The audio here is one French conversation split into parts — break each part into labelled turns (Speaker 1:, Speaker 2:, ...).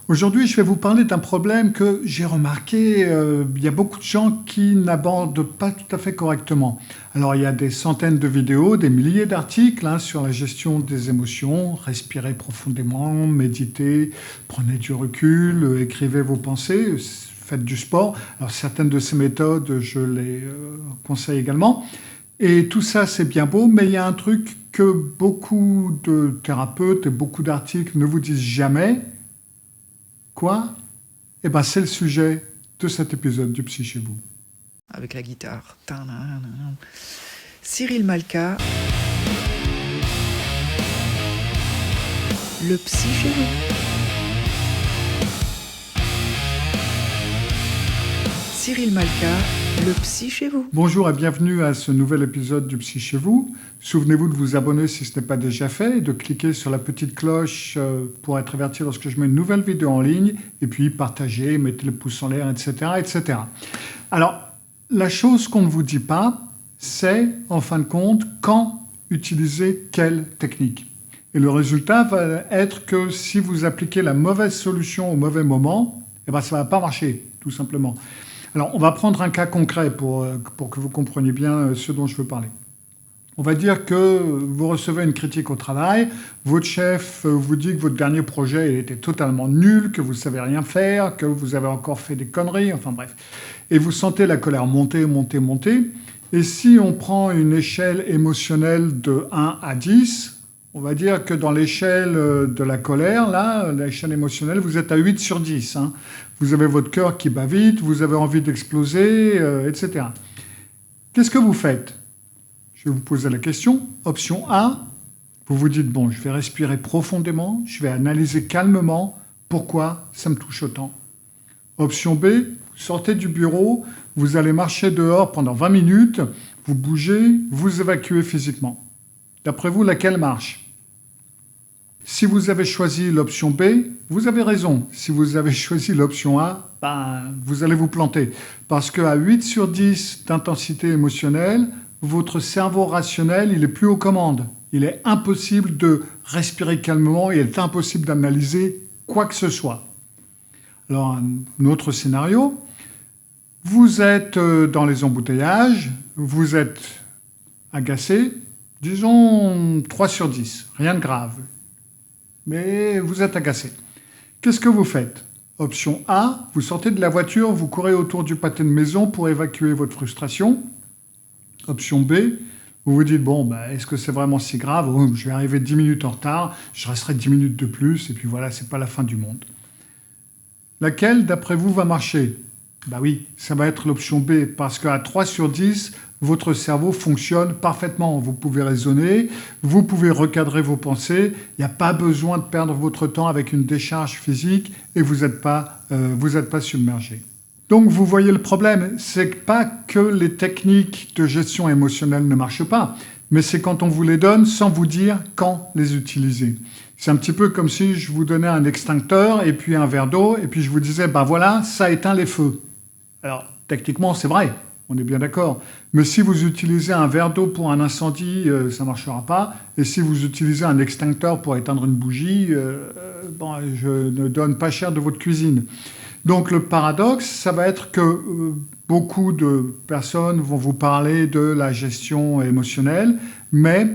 Speaker 1: Aujourd'hui, je vais vous parler d'un problème que j'ai remarqué, il y a beaucoup de gens qui n'abordent pas tout à fait correctement. Alors, il y a des centaines de vidéos, des milliers d'articles sur la gestion des émotions. Respirez profondément, méditez, prenez du recul, écrivez vos pensées, faites du sport. Alors, certaines de ces méthodes, je les conseille également. Et tout ça, c'est bien beau, mais il y a un truc que beaucoup de thérapeutes et beaucoup d'articles ne vous disent jamais. Quoi? Eh ben, c'est le sujet de cet épisode du Psy chez vous.
Speaker 2: Avec la guitare. Cyril Malka. Le Psy chez vous. Cyril Malka, le Psy chez vous.
Speaker 1: Bonjour et bienvenue à ce nouvel épisode du Psy chez vous. Souvenez-vous de vous abonner si ce n'est pas déjà fait et de cliquer sur la petite cloche pour être averti lorsque je mets une nouvelle vidéo en ligne. Et puis partagez, mettez le pouce en l'air, etc., etc. Alors, la chose qu'on ne vous dit pas, c'est, en fin de compte, quand utiliser quelle technique. Et le résultat va être que si vous appliquez la mauvaise solution au mauvais moment, eh ben, ça ne va pas marcher, tout simplement. Alors, on va prendre un cas concret pour que vous compreniez bien ce dont je veux parler. On va dire que vous recevez une critique au travail, votre chef vous dit que votre dernier projet était totalement nul, que vous ne savez rien faire, que vous avez encore fait des conneries, enfin bref. Et vous sentez la colère monter. Et si on prend une échelle émotionnelle de 1 à 10, on va dire que dans l'échelle de la colère, là, l'échelle émotionnelle, vous êtes à 8 sur 10. Vous avez votre cœur qui bat vite, vous avez envie d'exploser, etc. Qu'est-ce que vous faites? Je vais vous poser la question. Option A, vous vous dites, bon, je vais respirer profondément, je vais analyser calmement pourquoi ça me touche autant. Option B, vous sortez du bureau, vous allez marcher dehors pendant 20 minutes, vous bougez, vous évacuez physiquement. D'après vous, laquelle marche? Si vous avez choisi l'option B, vous avez raison. Si vous avez choisi l'option A, vous allez vous planter. Parce qu'à 8 sur 10 d'intensité émotionnelle, votre cerveau rationnel, il est plus aux commandes. Il est impossible de respirer calmement et il est impossible d'analyser quoi que ce soit. Alors, un autre scénario, vous êtes dans les embouteillages, vous êtes agacé, disons 3 sur 10, rien de grave. Mais vous êtes agacé. Qu'est-ce que vous faites? Option A, vous sortez de la voiture, vous courez autour du pâté de maison pour évacuer votre frustration. Option B, vous vous dites, bon, est-ce que c'est vraiment si grave? Je vais arriver 10 minutes en retard, je resterai 10 minutes de plus, et puis voilà, c'est pas la fin du monde. Laquelle, d'après vous, va marcher? Oui, ça va être l'option B, parce qu'à 3 sur 10, votre cerveau fonctionne parfaitement. Vous pouvez raisonner, vous pouvez recadrer vos pensées, il n'y a pas besoin de perdre votre temps avec une décharge physique et vous n'êtes pas submergé. Donc vous voyez le problème, c'est pas que les techniques de gestion émotionnelle ne marchent pas, mais c'est quand on vous les donne sans vous dire quand les utiliser. C'est un petit peu comme si je vous donnais un extincteur et puis un verre d'eau et puis je vous disais, voilà, ça éteint les feux. Alors, techniquement, c'est vrai, on est bien d'accord. Mais si vous utilisez un verre d'eau pour un incendie, ça ne marchera pas. Et si vous utilisez un extincteur pour éteindre une bougie, je ne donne pas cher de votre cuisine. Donc le paradoxe, ça va être que beaucoup de personnes vont vous parler de la gestion émotionnelle, mais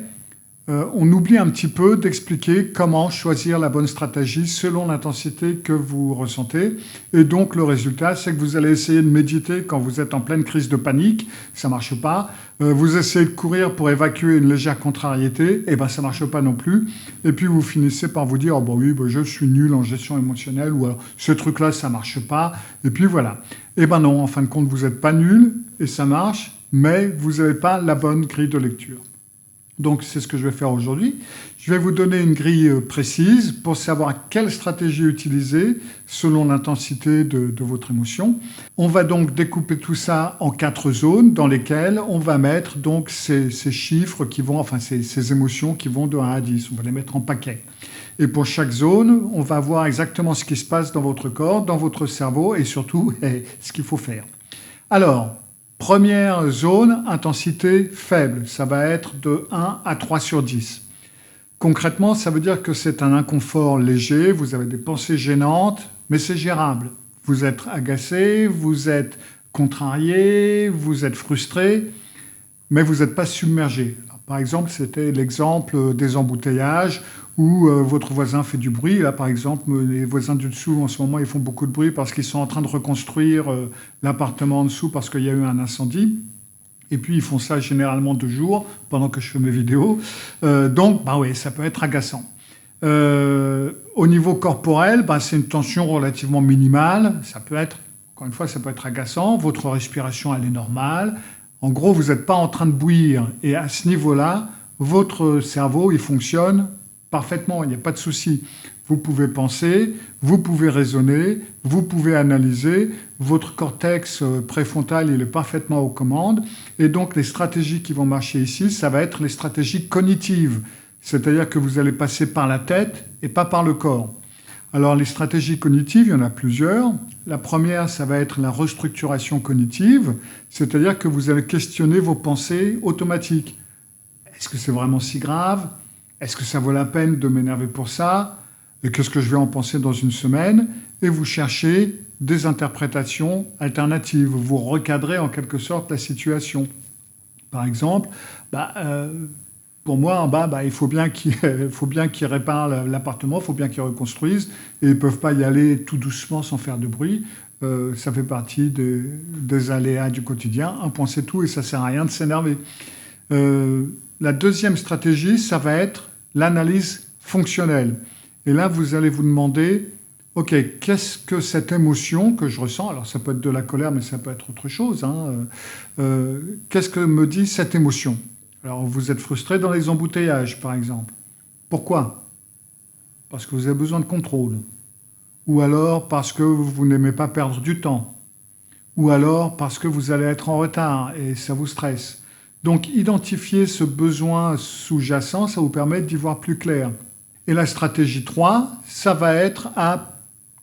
Speaker 1: on oublie un petit peu d'expliquer comment choisir la bonne stratégie selon l'intensité que vous ressentez. Et donc, le résultat, c'est que vous allez essayer de méditer quand vous êtes en pleine crise de panique. Ça ne marche pas. Vous essayez de courir pour évacuer une légère contrariété. Ça ne marche pas non plus. Et puis, vous finissez par vous dire, je suis nul en gestion émotionnelle ou alors, ce truc-là, ça ne marche pas. Et puis, voilà. Non, en fin de compte, vous n'êtes pas nul et ça marche, mais vous n'avez pas la bonne grille de lecture. Donc, c'est ce que je vais faire aujourd'hui. Je vais vous donner une grille précise pour savoir quelle stratégie utiliser selon l'intensité de votre émotion. On va donc découper tout ça en 4 zones dans lesquelles on va mettre donc ces chiffres qui vont, ces émotions qui vont de 1 à 10. On va les mettre en paquets. Et pour chaque zone, on va voir exactement ce qui se passe dans votre corps, dans votre cerveau et surtout ce qu'il faut faire. Alors, première zone, intensité faible. Ça va être de 1 à 3 sur 10. Concrètement, ça veut dire que c'est un inconfort léger, vous avez des pensées gênantes, mais c'est gérable. Vous êtes agacé, vous êtes contrarié, vous êtes frustré, mais vous n'êtes pas submergé. Alors, par exemple, c'était l'exemple des embouteillages où votre voisin fait du bruit. Là, par exemple, les voisins du dessous, en ce moment, ils font beaucoup de bruit parce qu'ils sont en train de reconstruire l'appartement en dessous parce qu'il y a eu un incendie. Et puis, ils font ça généralement de jour, pendant que je fais mes vidéos. Donc, oui, ça peut être agaçant. Au niveau corporel, c'est une tension relativement minimale. Ça peut être, encore une fois, ça peut être agaçant. Votre respiration, elle est normale. En gros, vous n'êtes pas en train de bouillir. Et à ce niveau-là, votre cerveau, il fonctionne parfaitement. Il n'y a pas de souci. Vous pouvez penser, vous pouvez raisonner, vous pouvez analyser. Votre cortex préfrontal, il est parfaitement aux commandes. Et donc, les stratégies qui vont marcher ici, ça va être les stratégies cognitives. C'est-à-dire que vous allez passer par la tête et pas par le corps. Alors, les stratégies cognitives, il y en a plusieurs. La première, ça va être la restructuration cognitive, c'est-à-dire que vous allez questionner vos pensées automatiques. Est-ce que c'est vraiment si grave ? Est-ce que ça vaut la peine de m'énerver pour ça ? Et qu'est-ce que je vais en penser dans une semaine ? Et vous cherchez des interprétations alternatives. Vous recadrez en quelque sorte la situation. Par exemple, pour moi, en bas, il faut bien qu'ils réparent l'appartement, il faut bien qu'ils reconstruisent, et ils ne peuvent pas y aller tout doucement sans faire de bruit. Ça fait partie des aléas du quotidien. Un point, c'est tout, et ça ne sert à rien de s'énerver. La deuxième stratégie, ça va être l'analyse fonctionnelle. Et là, vous allez vous demander, OK, qu'est-ce que cette émotion que je ressens ? Alors, ça peut être de la colère, mais ça peut être autre chose. Qu'est-ce que me dit cette émotion ? Alors, vous êtes frustré dans les embouteillages, par exemple. Pourquoi ? Parce que vous avez besoin de contrôle. Ou alors parce que vous n'aimez pas perdre du temps. Ou alors parce que vous allez être en retard et ça vous stresse. Donc, identifier ce besoin sous-jacent, ça vous permet d'y voir plus clair. Et la stratégie 3, ça va être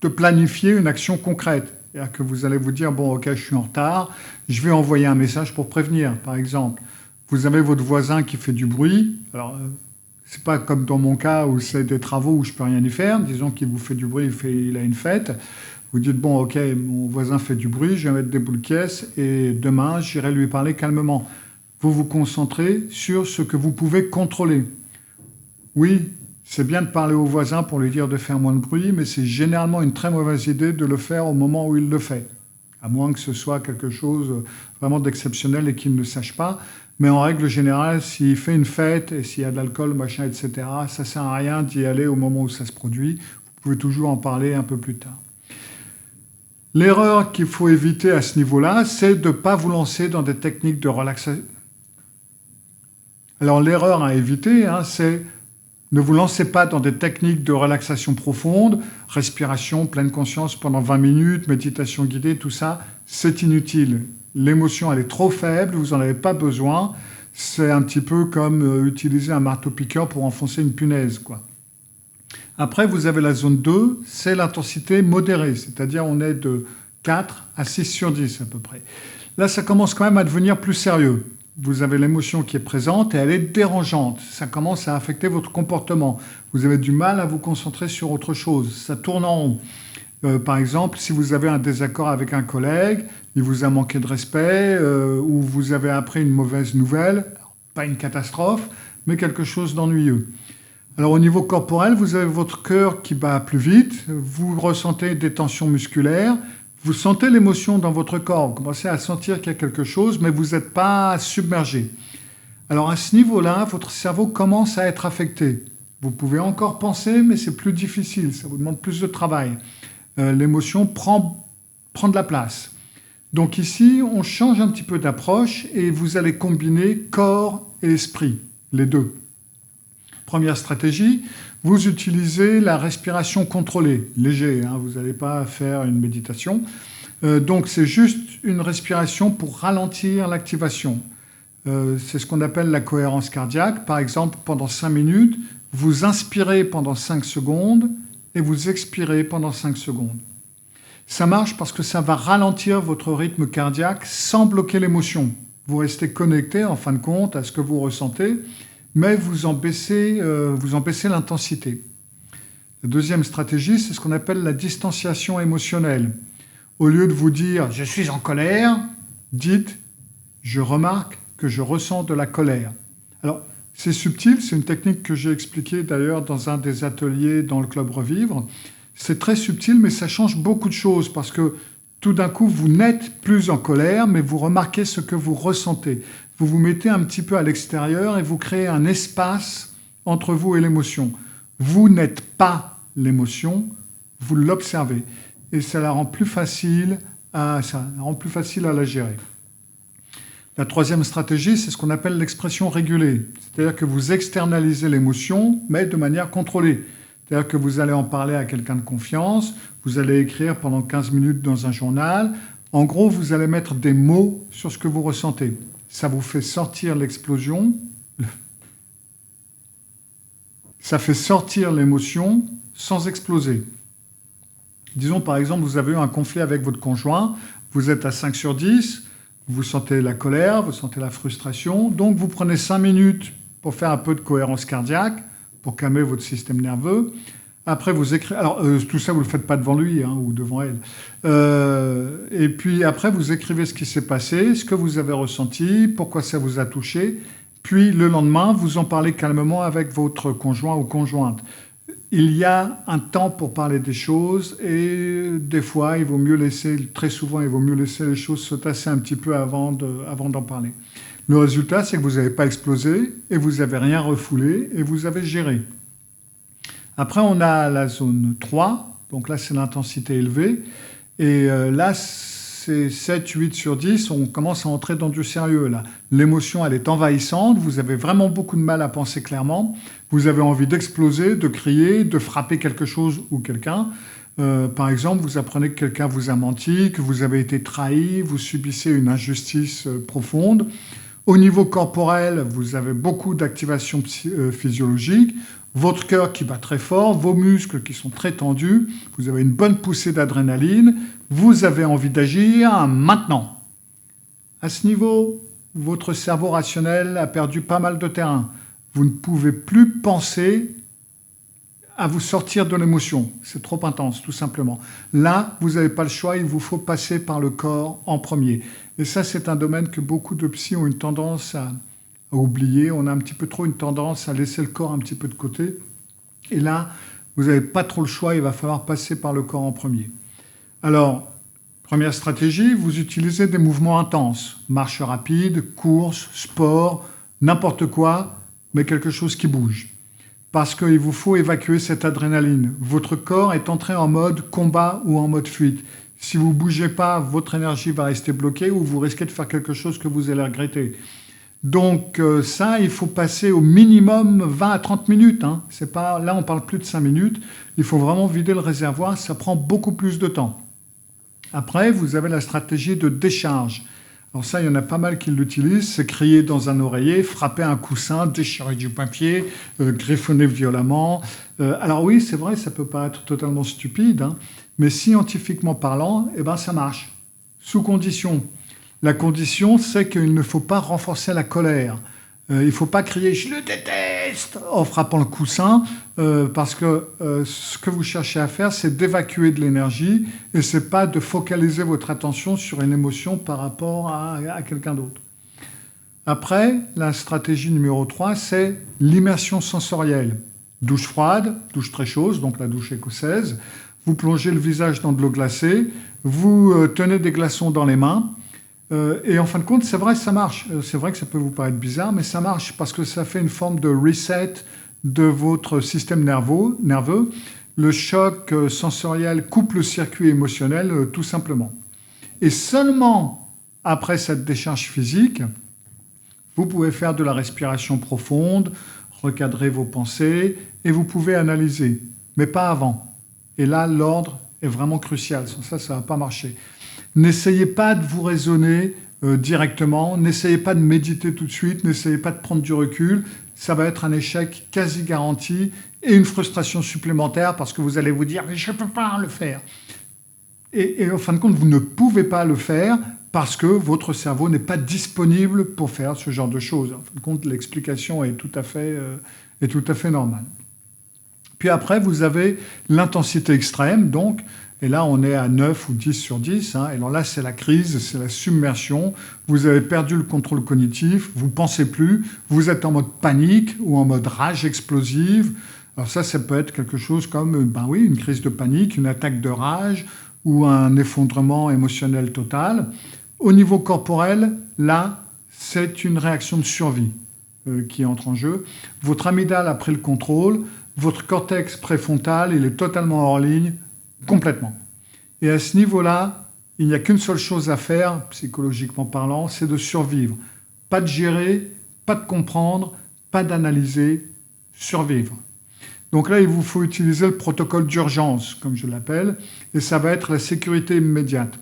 Speaker 1: de planifier une action concrète. C'est-à-dire que vous allez vous dire, bon, OK, je suis en retard, je vais envoyer un message pour prévenir, par exemple. Vous avez votre voisin qui fait du bruit. Alors, c'est pas comme dans mon cas où c'est des travaux où je peux rien y faire. Disons qu'il vous fait du bruit, il a une fête. Vous dites, bon, OK, mon voisin fait du bruit, je vais mettre des boules caisses et demain, j'irai lui parler calmement. Vous vous concentrez sur ce que vous pouvez contrôler. Oui, c'est bien de parler au voisin pour lui dire de faire moins de bruit, mais c'est généralement une très mauvaise idée de le faire au moment où il le fait. À moins que ce soit quelque chose vraiment d'exceptionnel et qu'il ne le sache pas. Mais en règle générale, s'il fait une fête et s'il y a de l'alcool, machin, etc., ça ne sert à rien d'y aller au moment où ça se produit. Vous pouvez toujours en parler un peu plus tard. L'erreur qu'il faut éviter à ce niveau-là, c'est de ne pas vous lancer dans des techniques de relaxation. Alors l'erreur à éviter, c'est ne vous lancez pas dans des techniques de relaxation profonde, respiration, pleine conscience pendant 20 minutes, méditation guidée, tout ça, c'est inutile. L'émotion, elle est trop faible, vous n'en avez pas besoin. C'est un petit peu comme utiliser un marteau-piqueur pour enfoncer une punaise, quoi. Après, vous avez la zone 2, c'est l'intensité modérée, c'est-à-dire on est de 4 à 6 sur 10 à peu près. Là, ça commence quand même à devenir plus sérieux. Vous avez l'émotion qui est présente et elle est dérangeante. Ça commence à affecter votre comportement. Vous avez du mal à vous concentrer sur autre chose. Ça tourne en rond. Par exemple, si vous avez un désaccord avec un collègue, il vous a manqué de respect, ou vous avez appris une mauvaise nouvelle, pas une catastrophe, mais quelque chose d'ennuyeux. Alors au niveau corporel, vous avez votre cœur qui bat plus vite, vous ressentez des tensions musculaires, vous sentez l'émotion dans votre corps, vous commencez à sentir qu'il y a quelque chose, mais vous n'êtes pas submergé. Alors à ce niveau-là, votre cerveau commence à être affecté. Vous pouvez encore penser, mais c'est plus difficile, ça vous demande plus de travail. L'émotion prend de la place. Donc ici, on change un petit peu d'approche et vous allez combiner corps et esprit, les deux. Première stratégie, vous utilisez la respiration contrôlée, léger, vous n'allez pas faire une méditation. Donc c'est juste une respiration pour ralentir l'activation. C'est ce qu'on appelle la cohérence cardiaque. Par exemple, pendant 5 minutes, vous inspirez pendant 5 secondes et vous expirez pendant 5 secondes. Ça marche parce que ça va ralentir votre rythme cardiaque sans bloquer l'émotion. Vous restez connecté, en fin de compte, à ce que vous ressentez, mais vous en baissez l'intensité. La deuxième stratégie, c'est ce qu'on appelle la distanciation émotionnelle. Au lieu de vous dire « je suis en colère », dites « je remarque que je ressens de la colère ». Alors, c'est subtil, c'est une technique que j'ai expliquée d'ailleurs dans un des ateliers dans le Club Revivre. C'est très subtil, mais ça change beaucoup de choses parce que tout d'un coup, vous n'êtes plus en colère, mais vous remarquez ce que vous ressentez. Vous vous mettez un petit peu à l'extérieur et vous créez un espace entre vous et l'émotion. Vous n'êtes pas l'émotion, vous l'observez. Et ça la rend plus facile à la gérer. La troisième stratégie, c'est ce qu'on appelle l'expression régulée. C'est-à-dire que vous externalisez l'émotion, mais de manière contrôlée. C'est-à-dire que vous allez en parler à quelqu'un de confiance, vous allez écrire pendant 15 minutes dans un journal. En gros, vous allez mettre des mots sur ce que vous ressentez. Ça vous fait sortir l'explosion. Ça fait sortir l'émotion sans exploser. Disons par exemple, vous avez eu un conflit avec votre conjoint, vous êtes à 5 sur 10, vous sentez la colère, vous sentez la frustration, donc vous prenez 5 minutes pour faire un peu de cohérence cardiaque, pour calmer votre système nerveux. Après, vous écrivez... Alors, tout ça, vous ne le faites pas devant lui ou devant elle. Et puis après, vous écrivez ce qui s'est passé, ce que vous avez ressenti, pourquoi ça vous a touché. Puis, le lendemain, vous en parlez calmement avec votre conjoint ou conjointe. Il y a un temps pour parler des choses et des fois, très souvent, il vaut mieux laisser les choses se tasser un petit peu avant d'en parler. Le résultat, c'est que vous n'avez pas explosé et vous n'avez rien refoulé et vous avez géré. Après, on a la zone 3, donc là, c'est l'intensité élevée. Et là, c'est 7, 8 sur 10, on commence à entrer dans du sérieux. Là. L'émotion, elle est envahissante, vous avez vraiment beaucoup de mal à penser clairement, vous avez envie d'exploser, de crier, de frapper quelque chose ou quelqu'un. Par exemple, vous apprenez que quelqu'un vous a menti, que vous avez été trahi, vous subissez une injustice profonde. Au niveau corporel, vous avez beaucoup d'activation physiologique, votre cœur qui bat très fort, vos muscles qui sont très tendus, vous avez une bonne poussée d'adrénaline, vous avez envie d'agir maintenant. À ce niveau, votre cerveau rationnel a perdu pas mal de terrain. Vous ne pouvez plus penser à vous sortir de l'émotion. C'est trop intense, tout simplement. Là, vous n'avez pas le choix, il vous faut passer par le corps en premier. Et ça, c'est un domaine que beaucoup de psys ont une tendance à oublier. On a un petit peu trop une tendance à laisser le corps un petit peu de côté. Et là, vous n'avez pas trop le choix, il va falloir passer par le corps en premier. Alors, première stratégie, vous utilisez des mouvements intenses. Marche rapide, course, sport, n'importe quoi, mais quelque chose qui bouge. Parce qu'il vous faut évacuer cette adrénaline. Votre corps est entré en mode combat ou en mode fuite. Si vous ne bougez pas, votre énergie va rester bloquée ou vous risquez de faire quelque chose que vous allez regretter. Donc ça, il faut passer au minimum 20 à 30 minutes. C'est pas, là, on ne parle plus de 5 minutes. Il faut vraiment vider le réservoir. Ça prend beaucoup plus de temps. Après, vous avez la stratégie de décharge. Alors ça, il y en a pas mal qui l'utilisent. C'est crier dans un oreiller, frapper un coussin, déchirer du papier, griffonner violemment. Alors oui, c'est vrai, ça peut paraître totalement stupide, mais scientifiquement parlant, ça marche. Sous condition. La condition, c'est qu'il ne faut pas renforcer la colère. Il ne faut pas crier « je le déteste » en frappant le coussin, parce que ce que vous cherchez à faire, c'est d'évacuer de l'énergie et ce n'est pas de focaliser votre attention sur une émotion par rapport à quelqu'un d'autre. Après, la stratégie numéro 3, c'est l'immersion sensorielle. Douche froide, douche très chaude, donc la douche écossaise. Vous plongez le visage dans de l'eau glacée, vous tenez des glaçons dans les mains, et en fin de compte, c'est vrai, ça marche. C'est vrai que ça peut vous paraître bizarre, mais ça marche parce que ça fait une forme de reset de votre système nerveux. Le choc sensoriel coupe le circuit émotionnel, tout simplement. Et seulement après cette décharge physique, vous pouvez faire de la respiration profonde, recadrer vos pensées, et vous pouvez analyser, mais pas avant. Et là, l'ordre est vraiment crucial. Sans ça, ça ne va pas marcher. N'essayez pas de vous raisonner directement, n'essayez pas de méditer tout de suite, n'essayez pas de prendre du recul. Ça va être un échec quasi garanti et une frustration supplémentaire parce que vous allez vous dire « mais je ne peux pas le faire ». Et en fin de compte, vous ne pouvez pas le faire parce que votre cerveau n'est pas disponible pour faire ce genre de choses. En fin de compte, l'explication est tout à fait normale. Puis après, vous avez l'intensité extrême, donc, et là, on est à 9 ou 10 sur 10. Et alors là, c'est la crise, c'est la submersion. Vous avez perdu le contrôle cognitif, vous ne pensez plus, vous êtes en mode panique ou en mode rage explosive. Alors ça peut être quelque chose comme une crise de panique, une attaque de rage ou un effondrement émotionnel total. Au niveau corporel, là, c'est une réaction de survie qui entre en jeu. Votre amygdale a pris le contrôle, votre cortex préfrontal, il est totalement hors ligne, complètement. Et à ce niveau-là, il n'y a qu'une seule chose à faire, psychologiquement parlant, c'est de survivre. Pas de gérer, pas de comprendre, pas d'analyser, survivre. Donc là, il vous faut utiliser le protocole d'urgence, comme je l'appelle, et ça va être la sécurité immédiate.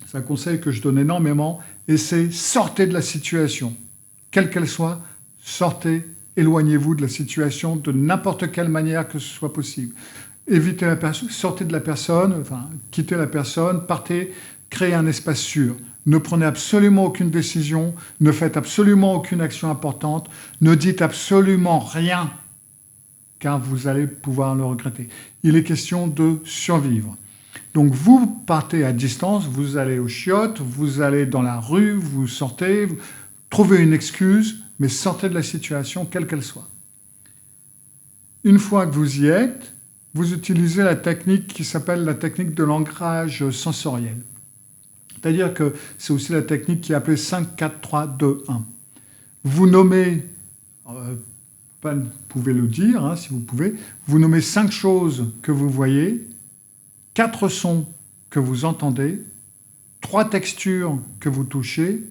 Speaker 1: C'est un conseil que je donne énormément, et c'est sortez de la situation. Quelle qu'elle soit, sortez, éloignez-vous de la situation de n'importe quelle manière que ce soit possible. Évitez la personne, sortez de la personne, quittez la personne, partez, créez un espace sûr. Ne prenez absolument aucune décision, ne faites absolument aucune action importante, ne dites absolument rien, car vous allez pouvoir le regretter. Il est question de survivre. Donc vous partez à distance, vous allez aux chiottes, vous allez dans la rue, vous sortez, vous trouvez une excuse, mais sortez de la situation, quelle qu'elle soit. Une fois que vous y êtes, vous utilisez la technique qui s'appelle la technique de l'ancrage sensoriel. C'est-à-dire que c'est aussi la technique qui est appelée 5, 4, 3, 2, 1. Vous nommez, vous pouvez le dire si vous pouvez, vous nommez 5 choses que vous voyez, 4 sons que vous entendez, 3 textures que vous touchez,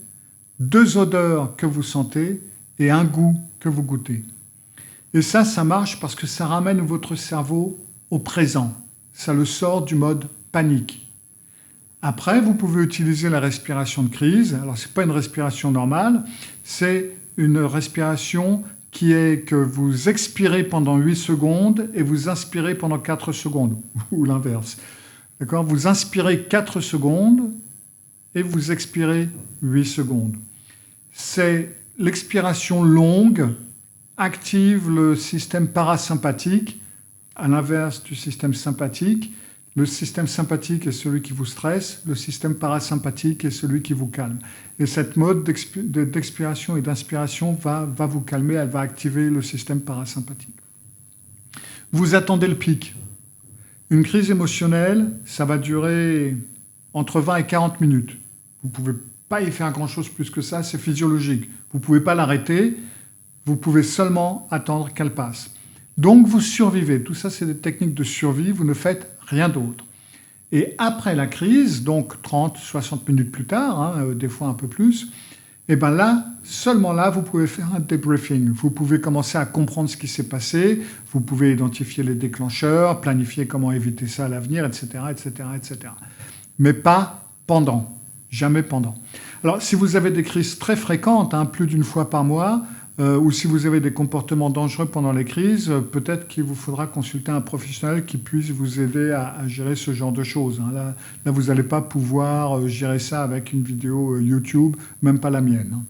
Speaker 1: 2 odeurs que vous sentez et un goût que vous goûtez. Et ça marche parce que ça ramène votre cerveau au présent. Ça le sort du mode panique. Après, vous pouvez utiliser la respiration de crise. Alors, ce n'est pas une respiration normale, c'est une respiration qui est que vous expirez pendant 8 secondes et vous inspirez pendant 4 secondes, ou l'inverse. D'accord ? Vous inspirez 4 secondes et vous expirez 8 secondes. C'est l'expiration longue active le système parasympathique, à l'inverse du système sympathique. Le système sympathique est celui qui vous stresse, le système parasympathique est celui qui vous calme. Et cette mode d'expiration et d'inspiration va vous calmer, elle va activer le système parasympathique. Vous attendez le pic. Une crise émotionnelle, ça va durer entre 20 et 40 minutes. Vous ne pouvez pas y faire grand-chose plus que ça, c'est physiologique. Vous ne pouvez pas l'arrêter, vous pouvez seulement attendre qu'elle passe. Donc vous survivez. Tout ça, c'est des techniques de survie, vous ne faites rien d'autre. Et après la crise, donc 30, 60 minutes plus tard, des fois un peu plus, et bien là, seulement là, vous pouvez faire un debriefing. Vous pouvez commencer à comprendre ce qui s'est passé, vous pouvez identifier les déclencheurs, planifier comment éviter ça à l'avenir, etc., etc., etc. Mais pas pendant, jamais pendant. Alors, si vous avez des crises très fréquentes, plus d'une fois par mois, ou si vous avez des comportements dangereux pendant les crises, peut-être qu'il vous faudra consulter un professionnel qui puisse vous aider à gérer ce genre de choses. Là, vous n'allez pas pouvoir gérer ça avec une vidéo YouTube, même pas la mienne.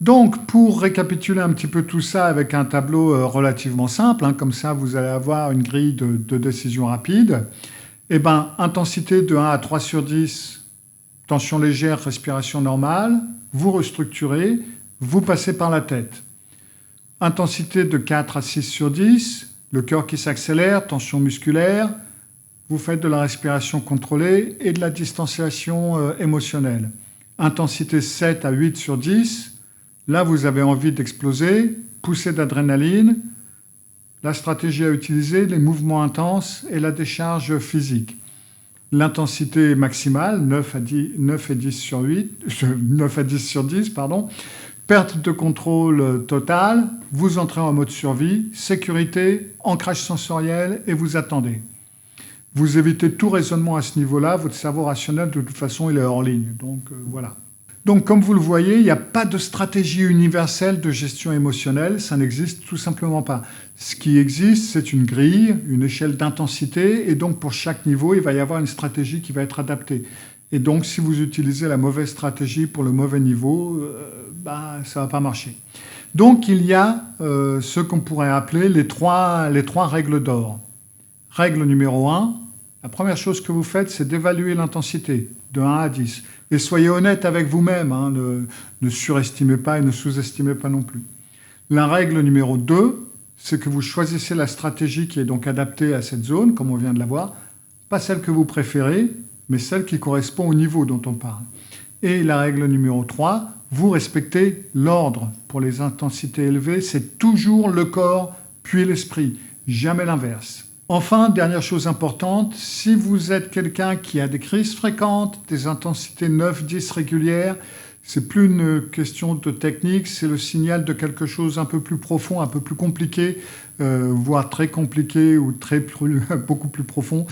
Speaker 1: Donc, pour récapituler un petit peu tout ça avec un tableau relativement simple, comme ça vous allez avoir une grille de décision rapide, intensité de 1 à 3 sur 10, tension légère, respiration normale, vous restructurez, vous passez par la tête. Intensité de 4 à 6 sur 10, le cœur qui s'accélère, tension musculaire, vous faites de la respiration contrôlée et de la distanciation émotionnelle. Intensité 7 à 8 sur 10, là vous avez envie d'exploser, poussée d'adrénaline, la stratégie à utiliser, les mouvements intenses et la décharge physique. L'intensité maximale, 9 à 10 sur 10, perte de contrôle total, vous entrez en mode survie, sécurité, ancrage sensoriel et vous attendez. Vous évitez tout raisonnement à ce niveau-là, votre cerveau rationnel de toute façon il est hors ligne, donc voilà. Donc comme vous le voyez, il n'y a pas de stratégie universelle de gestion émotionnelle, ça n'existe tout simplement pas. Ce qui existe, c'est une grille, une échelle d'intensité, et donc pour chaque niveau, il va y avoir une stratégie qui va être adaptée. Et donc si vous utilisez la mauvaise stratégie pour le mauvais niveau, ça ne va pas marcher. Donc il y a ce qu'on pourrait appeler les trois règles d'or. Règle numéro 1, la première chose que vous faites, c'est d'évaluer l'intensité de 1 à 10. Et soyez honnête avec vous-même, hein, ne surestimez pas et ne sous-estimez pas non plus. La règle numéro 2, c'est que vous choisissez la stratégie qui est donc adaptée à cette zone, comme on vient de la voir, pas celle que vous préférez, mais celle qui correspond au niveau dont on parle. Et la règle numéro 3, vous respectez l'ordre. Pour les intensités élevées, c'est toujours le corps puis l'esprit, jamais l'inverse. Enfin, dernière chose importante, si vous êtes quelqu'un qui a des crises fréquentes, des intensités 9-10 régulières, c'est plus une question de technique, c'est le signal de quelque chose un peu plus profond, un peu plus compliqué, voire très compliqué ou beaucoup plus profond,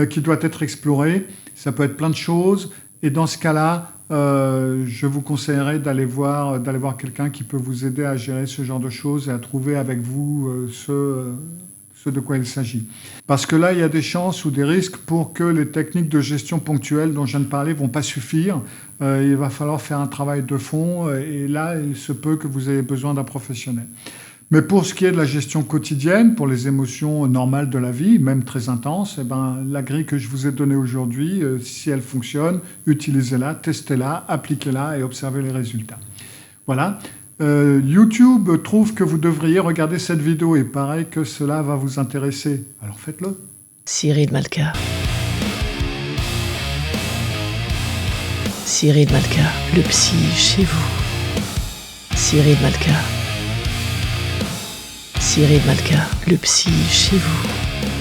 Speaker 1: qui doit être exploré. Ça peut être plein de choses. Et dans ce cas-là, je vous conseillerais d'aller voir quelqu'un qui peut vous aider à gérer ce genre de choses et à trouver avec vous ce de quoi il s'agit. Parce que là, il y a des chances ou des risques pour que les techniques de gestion ponctuelle dont je viens de parler ne vont pas suffire. Il va falloir faire un travail de fond et là, il se peut que vous ayez besoin d'un professionnel. Mais pour ce qui est de la gestion quotidienne, pour les émotions normales de la vie, même très intenses, la grille que je vous ai donnée aujourd'hui, si elle fonctionne, utilisez-la, testez-la, appliquez-la et observez les résultats. Voilà. YouTube trouve que vous devriez regarder cette vidéo et paraît que cela va vous intéresser. Alors faites-le.
Speaker 2: Cyril Malka. Cyril Malka, le psy chez vous. Cyril Malka. Cyril Malka, le psy chez vous.